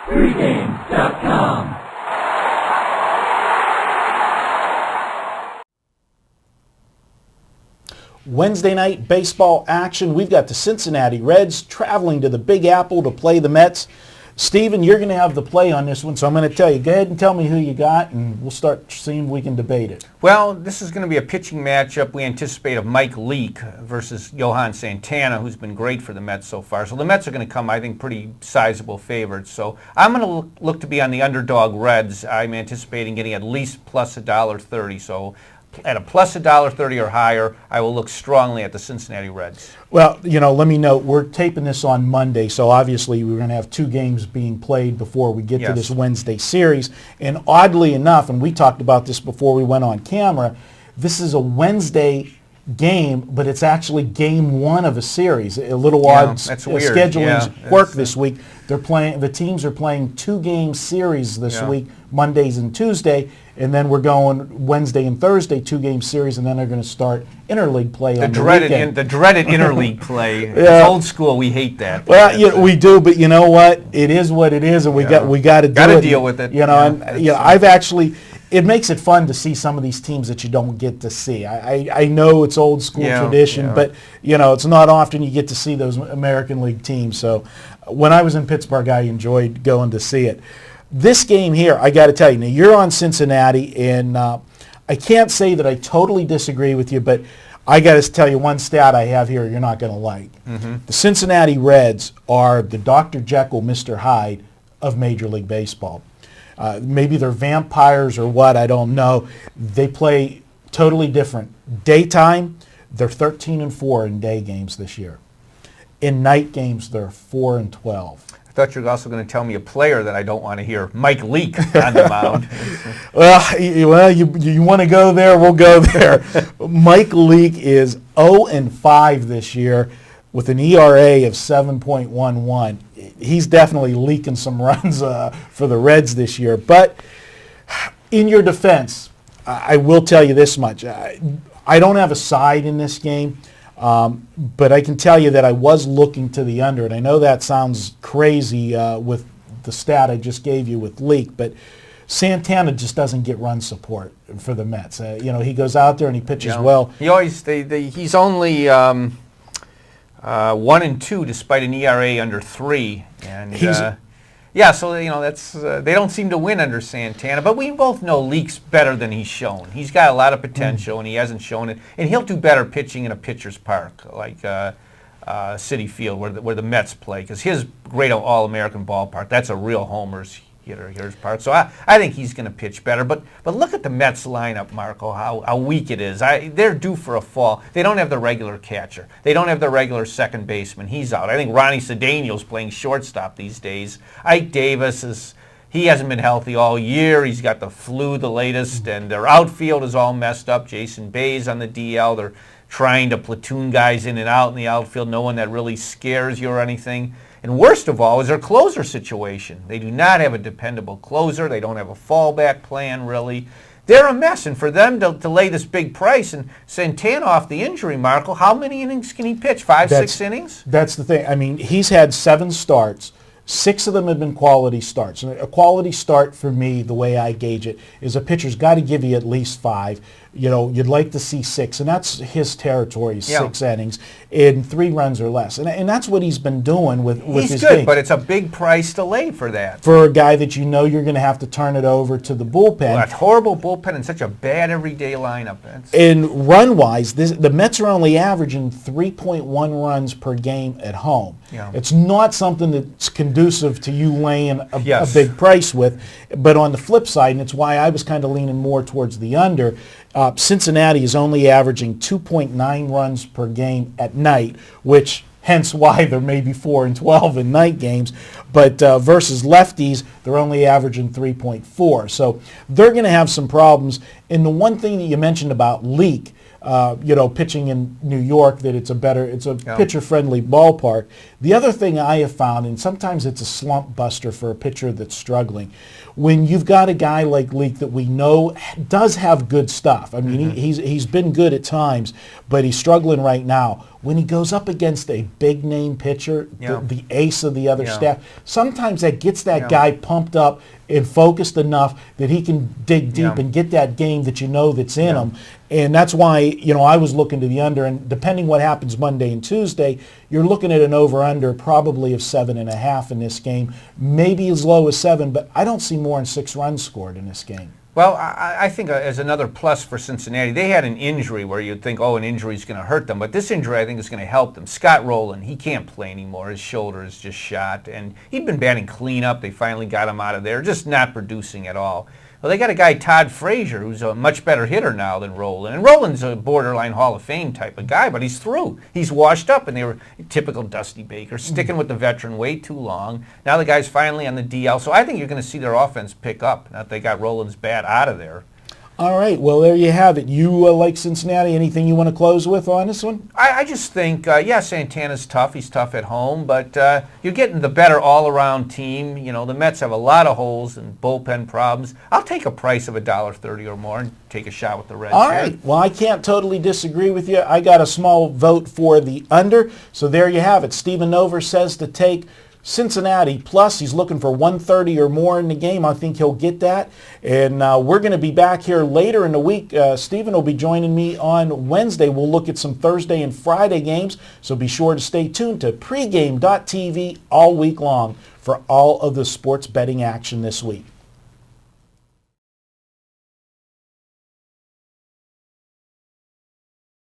Pregame.com. Wednesday night baseball action. We've got the Cincinnati Reds traveling to the Big Apple to play the Mets. Stephen, you're going to have the play on this one, so I'm going to tell you. Go ahead and tell me who you got, and we'll start seeing if we can debate it. Well, this is going to be a pitching matchup we anticipate of Mike Leake versus Johan Santana, who's been great for the Mets so far. So the Mets are going to come, I think, pretty sizable favorites. So I'm going to look to be on the underdog Reds. I'm anticipating getting at least plus $1.30. So at a plus $1.30 or higher, I will look strongly at the Cincinnati Reds. Well, let me note, we're taping this on Monday, so obviously we're going to have two games being played before we get to this Wednesday series. And oddly enough, and we talked about this before we went on camera, this is a Wednesday game, but it's actually game one of a series. A little odd scheduling quirk this week. The teams are playing two-game series this week, Mondays and Tuesday, and then we're going Wednesday and Thursday, two-game series, and then they're going to start interleague play on the weekend. The dreaded interleague play. It's old school. We hate that. Well, we do, but you know what? It is what it is, and we got to deal with it. I've actually. It makes it fun to see some of these teams that you don't get to see. I know it's old school tradition, but it's not often you get to see those American League teams. So when I was in Pittsburgh, I enjoyed going to see it. This game here, I got to tell you, now you're on Cincinnati, and I can't say that I totally disagree with you, but I got to tell you one stat I have here you're not going to like. Mm-hmm. The Cincinnati Reds are the Dr. Jekyll, Mr. Hyde of Major League Baseball. Maybe they're vampires or what, I don't know. They play totally different. Daytime, they're 13-4 in day games this year. In night games, they're 4-12. I thought you were also going to tell me a player that I don't want to hear, Mike Leake, on the mound. well, you want to go there, we'll go there. Mike Leake is 0-5 this year with an ERA of 7.11. He's definitely leaking some runs for the Reds this year. But in your defense, I will tell you this much. I don't have a side in this game, but I can tell you that I was looking to the under. And I know that sounds crazy with the stat I just gave you with Leake, but Santana just doesn't get run support for the Mets. He goes out there and he pitches well. He's only 1-2 despite an ERA under 3, and so that's they don't seem to win under Santana. But we both know Leake's better than he's shown. He's got a lot of potential, and he hasn't shown it. And he'll do better pitching in a pitcher's park like Citi Field, where the Mets play, because his great All-American ballpark, that's a real homer's hitter's part. So I think he's going to pitch better. But look at the Mets lineup, Marco, how weak it is. They're due for a fall. They don't have the regular catcher. They don't have the regular second baseman. He's out. I think Ronnie Cedeno's playing shortstop these days. Ike Davis he hasn't been healthy all year. He's got the flu, the latest, and their outfield is all messed up. Jason Bay's on the DL. They're trying to platoon guys in and out in the outfield, no one that really scares you or anything. And worst of all is their closer situation. They do not have a dependable closer. They don't have a fallback plan, really. They're a mess, and for them to lay this big price, and Santana off the injury, Marco, how many innings can he pitch? 6 innings? That's the thing. I mean, he's had 7 starts. 6 of them have been quality starts. And a quality start for me, the way I gauge it, is a pitcher's got to give you at least 5. You'd like to see 6, and that's his territory, 6 innings in 3 runs or less. And that's what he's been doing with his good, game. But it's a big price to lay for that. For a guy that you're going to have to turn it over to the bullpen. Well, that horrible bullpen and such a bad everyday lineup. And run-wise, the Mets are only averaging 3.1 runs per game at home. Yeah. It's not something that's conducive to you laying a big price with. But on the flip side, and it's why I was kind of leaning more towards the under, Cincinnati is only averaging 2.9 runs per game at night, which hence why they're maybe 4-12 in night games. But versus lefties, they're only averaging 3.4. So they're going to have some problems. And the one thing that you mentioned about Leake, pitching in New York, that it's a pitcher-friendly ballpark. The other thing I have found, and sometimes it's a slump buster for a pitcher that's struggling, when you've got a guy like Leake that we know does have good stuff. I mean, he's been good at times, but he's struggling right now. when he goes up against a big name pitcher, the ace of the other staff, sometimes that gets that guy pumped up and focused enough that he can dig deep and get that game that that's in him. And that's why, I was looking to the under, and depending what happens Monday and Tuesday, you're looking at an over-under probably of 7.5 in this game, maybe as low as 7, but I don't see more than 6 runs scored in this game. Well, I think as another plus for Cincinnati, they had an injury where you'd think, an injury is going to hurt them. But this injury, I think, is going to help them. Scott Rowland, he can't play anymore. His shoulder is just shot. And he'd been batting cleanup. They finally got him out of there, just not producing at all. Well, they got a guy, Todd Frazier, who's a much better hitter now than Rowland. And Rowland's a borderline Hall of Fame type of guy, but he's through. He's washed up, and they were typical Dusty Baker, sticking with the veteran way too long. Now the guy's finally on the DL, so I think you're going to see their offense pick up, now that they got Rowland's bat out of there. All right, well, there you have it. You like Cincinnati. Anything you want to close with on this one? I just think, Santana's tough. He's tough at home, but you're getting the better all-around team. The Mets have a lot of holes and bullpen problems. I'll take a price of $1.30 or more and take a shot with the Reds. All right, well, I can't totally disagree with you. I got a small vote for the under, so there you have it. Stephen Nover says to take Cincinnati, plus he's looking for 130 or more in the game. I think he'll get that. And we're going to be back here later in the week. Stephen will be joining me on Wednesday. We'll look at some Thursday and Friday games, so be sure to stay tuned to pregame.tv all week long for all of the sports betting action this week.